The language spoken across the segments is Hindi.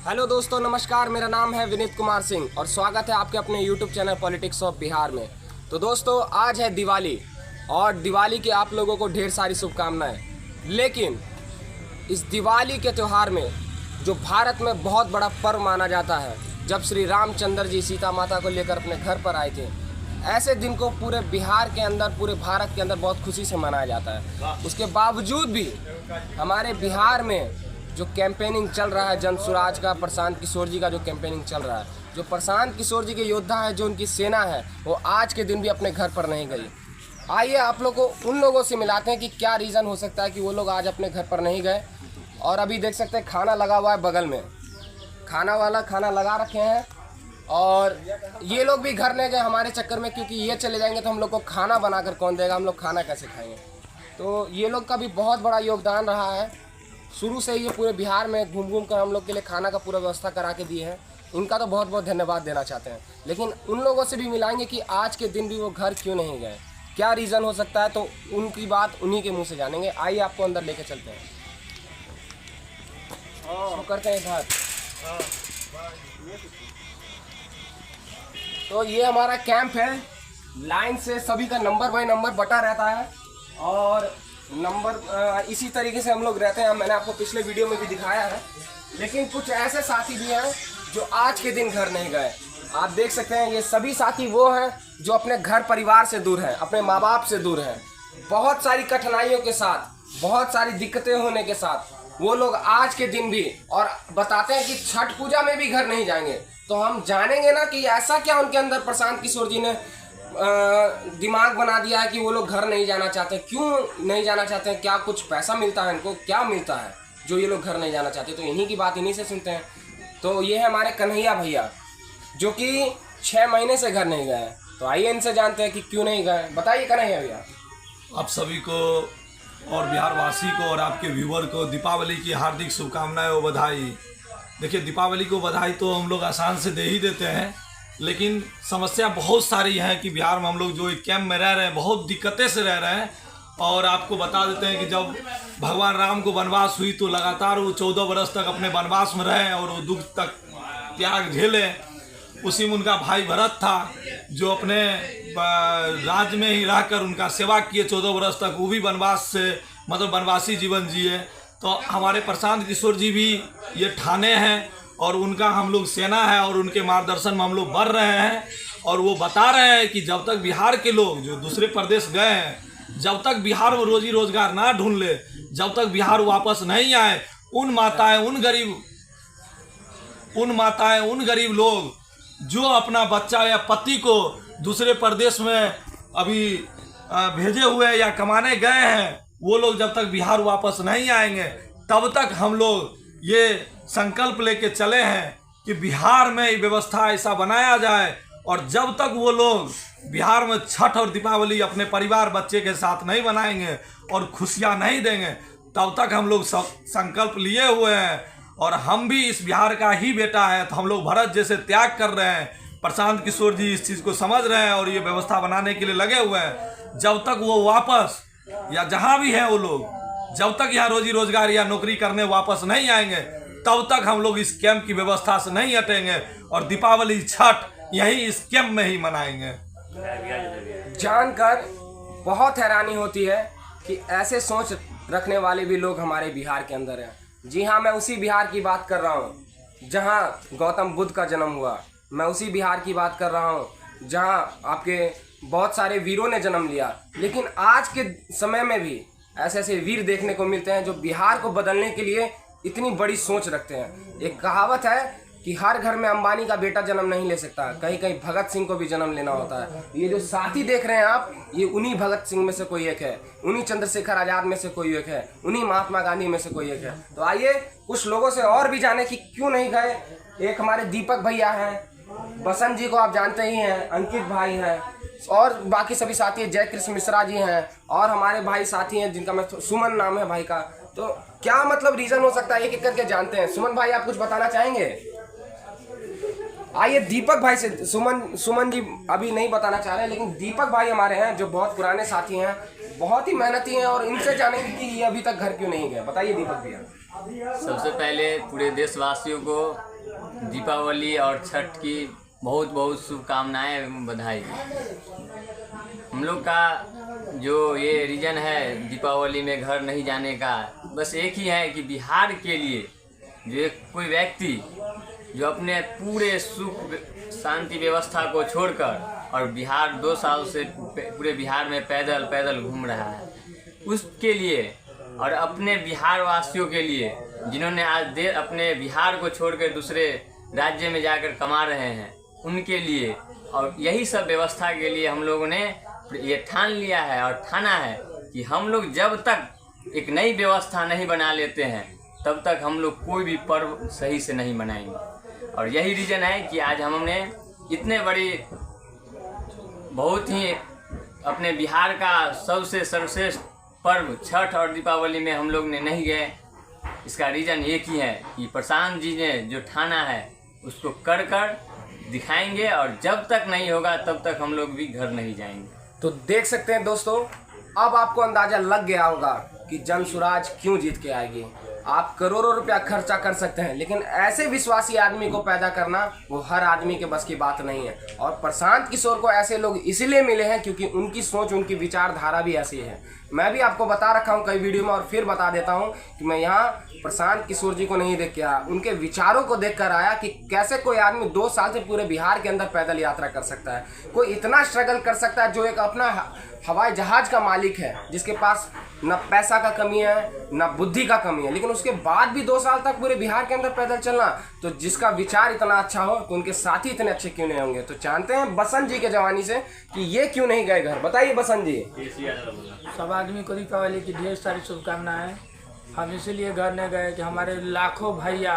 हेलो दोस्तों, नमस्कार। मेरा नाम है विनीत कुमार सिंह और स्वागत है आपके अपने YouTube channel politics of Bihar में। तो दोस्तों, आज है दिवाली और दिवाली की आप लोगों को ढेर सारी शुभकामनाएं। लेकिन इस दिवाली के त्यौहार में जो भारत में बहुत बड़ा पर्व माना जाता है, जब श्री रामचंद्र जी सीता माता को लेकर अपने घर पर आए थे, ऐसे दिन को पूरे बिहार के अंदर, पूरे भारत के अंदर बहुत खुशी से मनाया जाता है। उसके बावजूद भी हमारे बिहार में जो कैंपेनिंग चल रहा है जन स्वराज का, प्रशांत किशोर जी का जो कैंपेनिंग चल रहा है, जो प्रशांत किशोर जी के योद्धा है, जो उनकी सेना है, वो आज के दिन भी अपने घर पर नहीं गई। आइए आप लोग को उन लोगों से मिलाते हैं कि क्या रीज़न हो सकता है कि वो लोग आज अपने घर पर नहीं गए। और अभी देख सकते हैं खाना लगा हुआ है बगल में, खाना वाला खाना लगा रखे हैं और ये लोग भी घर नहीं गए हमारे चक्कर में, क्योंकि ये चले जाएंगे तो हम लोग को खाना बनाकर कौन देगा, हम लोग खाना कैसे खाएंगे। तो ये लोग का भी बहुत बड़ा योगदान रहा है। शुरू से ये पूरे बिहार में घूम घूम कर हम लोग के लिए खाना का पूरा व्यवस्था करा के दिए हैं। इनका तो बहुत बहुत धन्यवाद देना चाहते हैं। लेकिन उन लोगों से भी मिलाएंगे कि आज के दिन भी वो घर क्यों नहीं गए, क्या रीज़न हो सकता है, तो उनकी बात उन्हीं के मुंह से जानेंगे। आइए आपको अंदर लेके चलते हैं। तो करते हैं घर। तो ये हमारा कैंप है, लाइन से सभी का नंबर बाई नंबर बटा रहता है और नंबर इसी तरीके से हम लोग रहते हैं। मैंने आपको पिछले वीडियो में भी दिखाया है। लेकिन कुछ ऐसे साथी भी हैं जो आज के दिन घर नहीं गए। आप देख सकते हैं ये सभी साथी वो हैं जो अपने घर परिवार से दूर हैं, अपने माँ बाप से दूर हैं। बहुत सारी कठिनाइयों के साथ, बहुत सारी दिक्कतें होने के साथ वो लोग आज के दिन भी और बताते हैं कि छठ पूजा में भी घर नहीं जाएंगे। तो हम जानेंगे ना कि ऐसा क्या उनके अंदर प्रशांत किशोर जी ने दिमाग बना दिया है कि वो लोग घर नहीं जाना चाहते। क्यों नहीं जाना चाहते हैं? क्या कुछ पैसा मिलता है इनको, क्या मिलता है जो ये लोग घर नहीं जाना चाहते? तो इन्हीं की बात इन्हीं से सुनते हैं। तो ये है हमारे कन्हैया भैया, जो कि 6 महीने से घर नहीं गए हैं। तो आइए इनसे जानते हैं कि क्यों नहीं गए। बताइए कन्हैया भैया। आप सभी को और बिहार वासी को और आपके व्यूअर को दीपावली की हार्दिक शुभकामनाएं और बधाई। देखिए, दीपावली को बधाई तो हम लोग आसान से दे ही देते हैं, लेकिन समस्या बहुत सारी है कि बिहार में हम लोग जो एक कैंप में रह रहे हैं बहुत दिक्कतें से रह रहे हैं। और आपको बता देते हैं कि जब भगवान राम को वनवास हुई तो लगातार वो 14 वर्ष तक अपने वनवास में रहे और वो दुख तक त्याग झेले। उसी में उनका भाई भरत था जो अपने राज्य में ही रहकर उनका सेवा किए 14 वर्ष तक, वो भी वनवास से मतलब वनवासी जीवन जिए। तो हमारे प्रशांत किशोर जी भी ये ठाने हैं और उनका हम लोग सेना है और उनके मार्गदर्शन में हम लोग बढ़ रहे हैं। और वो बता रहे हैं कि जब तक बिहार के लोग जो दूसरे प्रदेश गए हैं, जब तक बिहार में रोजी रोजगार ना ढूंढ ले, जब तक बिहार वापस नहीं आए, उन माताएं उन गरीब लोग जो अपना बच्चा या पति को दूसरे प्रदेश में अभी भेजे हुए या कमाने गए हैं, वो लोग जब तक बिहार वापस नहीं आएंगे तब तक हम लोग ये संकल्प लेके चले हैं कि बिहार में व्यवस्था ऐसा बनाया जाए और जब तक वो लोग बिहार में छठ और दीपावली अपने परिवार बच्चे के साथ नहीं बनाएंगे और खुशियां नहीं देंगे, तब तक हम लोग सब संकल्प लिए हुए हैं। और हम भी इस बिहार का ही बेटा है, तो हम लोग भरत जैसे त्याग कर रहे हैं। प्रशांत किशोर जी इस चीज़ को समझ रहे हैं और ये व्यवस्था बनाने के लिए लगे हुए हैं। जब तक वो वापस या जहाँ भी हैं वो लोग, जब तक यहाँ रोजी रोजगार या नौकरी करने वापस नहीं आएंगे, तब तक हम लोग इस कैंप की व्यवस्था से नहीं हटेंगे और दीपावली छठ यही इस कैंप में ही मनाएंगे। जानकर बहुत हैरानी होती है कि ऐसे सोच रखने वाले भी लोग हमारे बिहार के अंदर हैं। जी हाँ, मैं उसी बिहार की बात कर रहा हूँ जहाँ गौतम बुद्ध का जन्म हुआ। मैं उसी बिहार की बात कर रहा हूँ जहाँ आपके बहुत सारे वीरों ने जन्म लिया। लेकिन आज के समय में भी ऐसे ऐसे वीर देखने को मिलते हैं जो बिहार को बदलने के लिए इतनी बड़ी सोच रखते हैं। एक कहावत है कि हर घर में अंबानी का बेटा जन्म नहीं ले सकता, कहीं कहीं भगत सिंह को भी जन्म लेना होता है। ये जो साथी देख रहे हैं आप, ये उन्हीं भगत सिंह में से कोई एक है, उन्हीं चंद्रशेखर आजाद में से कोई एक है, उन्हीं महात्मा गांधी में से कोई एक है। तो आइए कुछ लोगों से और भी जाने कि क्यों नहीं गए। एक हमारे दीपक भैया हैं, बसंत जी को आप जानते ही हैं, अंकित भाई हैं और बाकी सभी साथी, जय कृष्ण मिश्रा जी हैं और हमारे भाई साथी हैं जिनका मैं सुमन नाम है भाई का। तो क्या मतलब रीज़न हो सकता है, एक एक करके जानते हैं। सुमन भाई, आप कुछ बताना चाहेंगे? आइए दीपक भाई से। सुमन जी अभी नहीं बताना चाह रहे हैं, लेकिन दीपक भाई हमारे हैं जो बहुत पुराने साथी हैं, बहुत ही मेहनती हैं और इनसे जानेंगे कि ये अभी तक घर क्यों नहीं गए। बताइए दीपक भैया। सबसे पहले पूरे देशवासियों को दीपावली और छठ की बहुत बहुत शुभकामनाएं एवं बधाई। हम लोग का जो ये रीज़न है दीपावली में घर नहीं जाने का, बस एक ही है कि बिहार के लिए जो कोई व्यक्ति जो अपने पूरे सुख शांति व्यवस्था को छोड़कर और बिहार 2 साल से पूरे बिहार में पैदल घूम रहा है, उसके लिए और अपने बिहार वासियों के लिए जिन्होंने आज अपने बिहार को छोड़कर दूसरे राज्य में जाकर कमा रहे हैं, उनके लिए और यही सब व्यवस्था के लिए हम लोगों ने ये ठान लिया है और ठाना है कि हम लोग जब तक एक नई व्यवस्था नहीं बना लेते हैं तब तक हम लोग कोई भी पर्व सही से नहीं मनाएंगे। और यही रीज़न है कि आज हमने इतने बड़ी बहुत ही अपने बिहार का सबसे सर्वश्रेष्ठ पर्व छठ और दीपावली में हम लोग ने नहीं गए। इसका रीज़न एक ही है कि प्रशांत जी ने जो ठाना है उसको कर दिखाएंगे और जब तक नहीं होगा तब तक हम लोग भी घर नहीं जाएंगे। तो देख सकते हैं दोस्तों, अब आपको अंदाजा लग गया होगा कि जन स्वराज क्यों जीत के आएगी। आप करोड़ों रुपया खर्चा कर सकते हैं, लेकिन ऐसे विश्वासी आदमी को पैदा करना वो हर आदमी के बस की बात नहीं है। और प्रशांत किशोर को ऐसे लोग इसलिए मिले हैं क्योंकि उनकी सोच, उनकी विचारधारा भी ऐसी है। मैं भी आपको बता रखा हूँ कई वीडियो में और फिर बता देता हूँ कि मैं यहाँ प्रशांत किशोर जी को नहीं देख के आया, उनके विचारों को देख कर आया कि कैसे कोई आदमी 2 साल से पूरे बिहार के अंदर पैदल यात्रा कर सकता है, कोई इतना स्ट्रगल कर सकता है, जो एक अपना हवाई जहाज का मालिक है, जिसके पास न पैसा का कमी है न बुद्धि का कमी है, लेकिन उसके बाद भी 2 साल तक पूरे बिहार के अंदर पैदल चलना। तो जिसका विचार इतना अच्छा हो तो उनके साथी इतने अच्छे क्यों नहीं होंगे। तो जानते हैं बसंत जी के जवानी से कि ये क्यों नहीं गए घर, बताइए बसंत जी। सब आदमी को दीपावली की ढेर सारी शुभकामनाएं। हम इसीलिए घर नहीं गए कि हमारे लाखों भैया,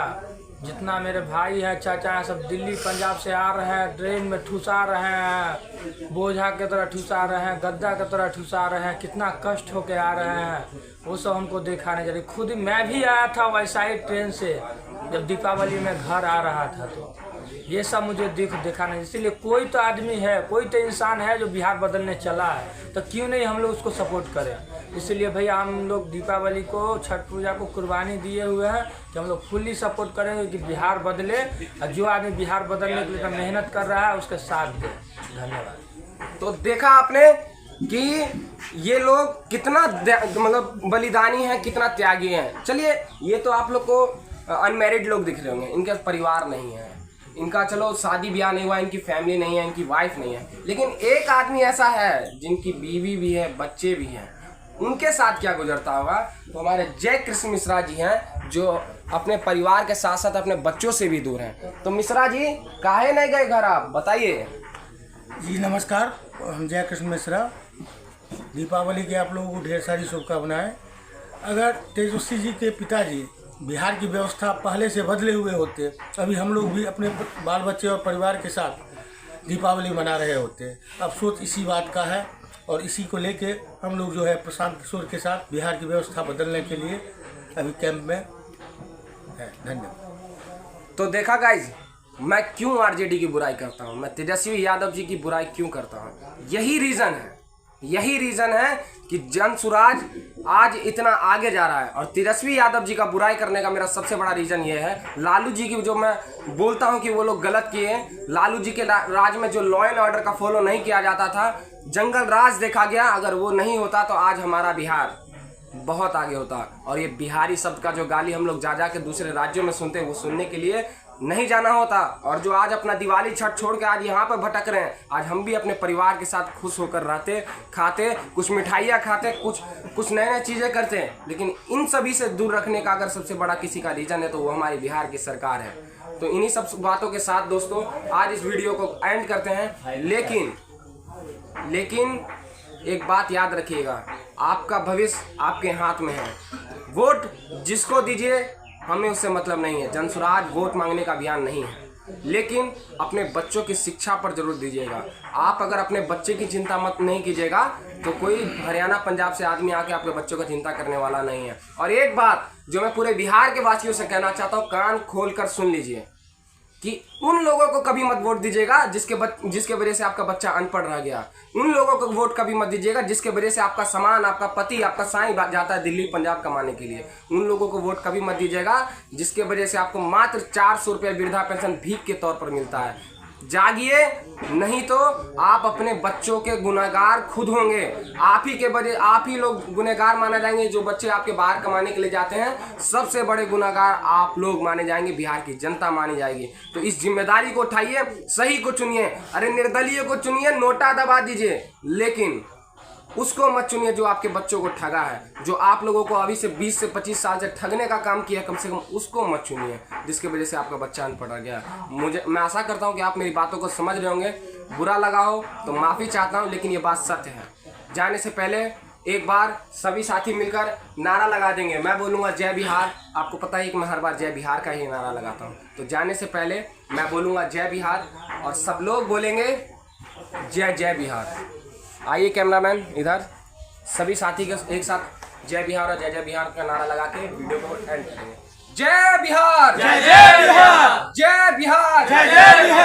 जितना मेरे भाई है, चाचा है, सब दिल्ली पंजाब से आ रहे हैं, ट्रेन में ठुसा रहे हैं, बोझा की तरह ठुसा रहे हैं, गद्दा की तरह ठुसा रहे हैं, कितना कष्ट होके आ रहे हैं, वो सब हमको देखा नहीं जा रही। खुद मैं भी आया था वैसा ही ट्रेन से, जब दीपावली में घर आ रहा था, तो ये सब मुझे देखा नहीं। इसीलिए कोई तो आदमी है, कोई तो इंसान है जो बिहार बदलने चला है, तो क्यों नहीं हम लोग उसको सपोर्ट करें। इसलिए भैया हम लोग दीपावली को, छठ पूजा को कुर्बानी दिए हुए हैं कि हम लोग फुल्ली सपोर्ट करेंगे कि बिहार बदले, और जो आदमी बिहार बदलने के लिए मेहनत कर रहा है उसके साथ दे। धन्यवाद। तो देखा आपने कि ये लोग कितना मतलब बलिदानी है, कितना त्यागी हैं। चलिए, ये तो आप लोग को अनमैरिड लोग दिख रहे होंगे, इनके परिवार नहीं है, इनका चलो शादी ब्याह नहीं हुआ, इनकी फैमिली नहीं है, इनकी वाइफ नहीं है, लेकिन एक आदमी ऐसा है जिनकी बीवी भी है, बच्चे भी हैं, उनके साथ क्या गुजरता होगा। तो हमारे जय कृष्ण मिश्रा जी हैं जो अपने परिवार के साथ साथ अपने बच्चों से भी दूर हैं। तो मिश्रा जी, काहे नहीं गए घर, आप बताइए। जी नमस्कार, हम जय कृष्ण मिश्रा। दीपावली के आप लोगों को ढेर सारी शुभकामनाएं। अगर तेजस्वी जी के पिताजी बिहार की व्यवस्था पहले से बदले हुए होते, अभी हम लोग भी अपने बाल बच्चे और परिवार के साथ दीपावली मना रहे होते। अफसोस इसी बात का है और इसी को लेके हम लोग जो है प्रशांत किशोर के साथ बिहार की व्यवस्था बदलने के लिए अभी कैंप में है। धन्यवाद। तो देखा गाइज, मैं क्यों आरजेडी की बुराई करता हूँ, मैं तेजस्वी यादव जी की बुराई क्यों करता हूँ। यही रीज़न है कि जन स्वराज आज इतना आगे जा रहा है। और तेजस्वी यादव जी का बुराई करने का मेरा सबसे बड़ा रीज़न ये है, लालू जी की जो मैं बोलता हूँ कि वो लोग गलत किए। लालू जी के राज में जो लॉ एंड ऑर्डर का फॉलो नहीं किया जाता था, जंगल राज देखा गया, अगर वो नहीं होता तो आज हमारा बिहार बहुत आगे होता। और ये बिहारी शब्द का जो गाली हम लोग जा के दूसरे राज्यों में सुनते हैं, वो सुनने के लिए नहीं जाना होता। और जो आज अपना दिवाली छठ छोड़ के आज यहाँ पर भटक रहे हैं, आज हम भी अपने परिवार के साथ खुश होकर रहते, खाते, कुछ मिठाइयाँ खाते, कुछ नए चीज़ें करते हैं। लेकिन इन सभी से दूर रखने का अगर सबसे बड़ा किसी का रीज़न है तो वो हमारी बिहार की सरकार है। तो इन्हीं सब बातों के साथ दोस्तों आज इस वीडियो को एंड करते हैं। लेकिन एक बात याद रखिएगा, आपका भविष्य आपके हाथ में है। वोट जिसको दीजिए, हमें उससे मतलब नहीं है। जन स्वराज वोट मांगने का अभियान नहीं है, लेकिन अपने बच्चों की शिक्षा पर जरूर दीजिएगा। आप अगर अपने बच्चे की चिंता मत नहीं कीजिएगा तो कोई हरियाणा पंजाब से आदमी आके आपके बच्चों का चिंता करने वाला नहीं है। और एक बात जो मैं पूरे बिहार के वासियों से कहना चाहता हूँ, कान खोल कर सुन लीजिए, कि उन लोगों को कभी मत वोट दीजिएगा जिसके वजह से आपका बच्चा अनपढ़ रह गया। उन लोगों को वोट कभी मत दीजिएगा जिसके वजह से आपका सामान, आपका पति, आपका साईं जाता है दिल्ली पंजाब कमाने के लिए। उन लोगों को वोट कभी मत दीजिएगा जिसके वजह से आपको मात्र 400 रुपये वृद्धा पेंशन भीख के तौर पर मिलता है। जागिए, नहीं तो आप अपने बच्चों के गुनहगार खुद होंगे। आप ही लोग गुनहगार माने जाएंगे। जो बच्चे आपके बाहर कमाने के लिए जाते हैं, सबसे बड़े गुनहगार आप लोग माने जाएंगे, बिहार की जनता मानी जाएगी। तो इस जिम्मेदारी को उठाइए, सही को चुनिए। अरे निर्दलीय को चुनिए, नोटा दबा दीजिए, लेकिन उसको मत चुनिए जो आपके बच्चों को ठगा है, जो आप लोगों को अभी से 20 से 25 साल से ठगने का काम किया है। कम से कम उसको मत चुनिए जिसकी वजह से आपका बच्चा अनपढ़ रह गया। मैं आशा करता हूं कि आप मेरी बातों को समझ रहे होंगे। बुरा लगा हो तो माफ़ी चाहता हूं, लेकिन ये बात सत्य है। जाने से पहले एक बार सभी साथी मिलकर नारा लगा देंगे। मैं बोलूँगा जय बिहार। आपको पता है कि मैं हर बार जय बिहार का ही नारा लगाता हूँ। तो जाने से पहले मैं बोलूँगा जय बिहार और सब लोग बोलेंगे जय जय बिहार। आइए कैमरामैन इधर, सभी साथी के एक साथ जय बिहार और जय जय बिहार का नारा लगा के वीडियो को एंड करेंगे। जय बिहार, जय जय बिहार, जय बिहार, जय जय बिहार।